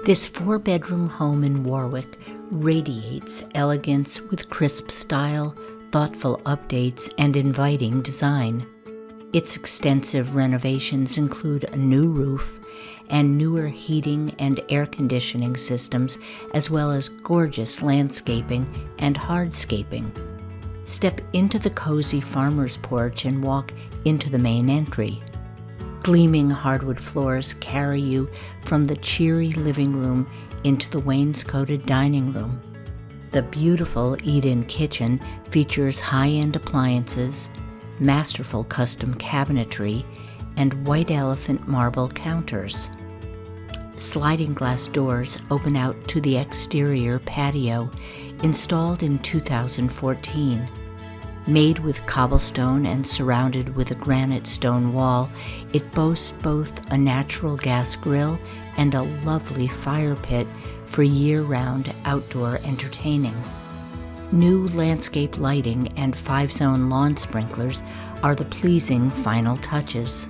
This 4-bedroom home in Warwick radiates elegance with crisp style, thoughtful updates, and inviting design. Its extensive renovations include a new roof and newer heating and air conditioning systems, as well as gorgeous landscaping and hardscaping. Step into the cozy farmer's porch and walk into the main entry. Gleaming hardwood floors carry you from the cheery living room into the wainscoted dining room. The beautiful eat-in kitchen features high-end appliances, masterful custom cabinetry, and white elephant marble counters. Sliding glass doors open out to the exterior patio, installed in 2014. Made with cobblestone and surrounded with a granite stone wall, it boasts both a natural gas grill and a lovely fire pit for year-round outdoor entertaining. New landscape lighting and 5-zone lawn sprinklers are the pleasing final touches.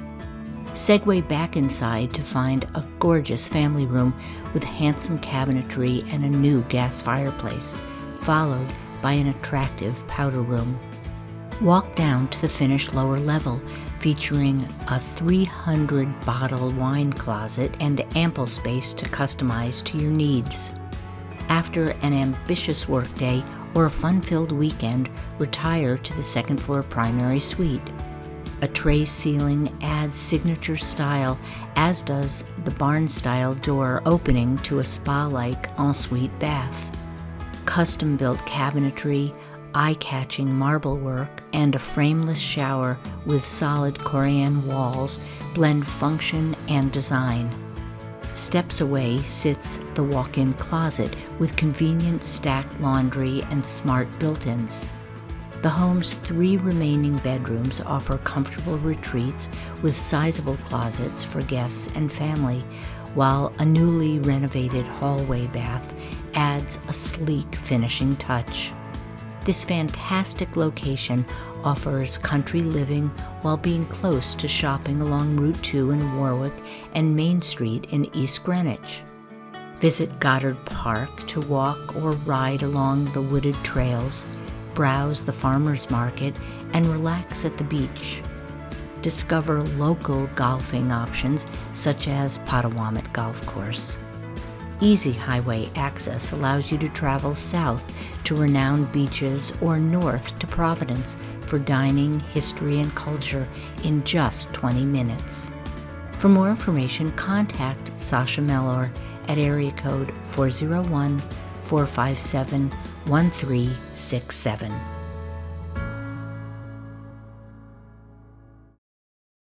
Segue back inside to find a gorgeous family room with handsome cabinetry and a new gas fireplace, followed by an attractive powder room. Walk down to the finished lower level, featuring a 300-bottle wine closet and ample space to customize to your needs. After an ambitious workday or a fun-filled weekend, retire to the second-floor primary suite. A tray ceiling adds signature style, as does the barn-style door opening to a spa-like ensuite bath. Custom-built cabinetry, eye-catching marble work, and a frameless shower with solid corian walls blend function and design. Steps away sits the walk-in closet with convenient stacked laundry and smart built-ins. The home's 3 remaining bedrooms offer comfortable retreats with sizable closets for guests and family, while a newly renovated hallway bath adds a sleek finishing touch. This fantastic location offers country living while being close to shopping along Route 2 in Warwick and Main Street in East Greenwich. Visit Goddard Park to walk or ride along the wooded trails, browse the farmers market, and relax at the beach. Discover local golfing options such as Potawatomi Golf Course. Easy highway access allows you to travel south to renowned beaches or north to Providence for dining, history, and culture in just 20 minutes. For more information, contact Sasha Mellor at area code 401-457-1367.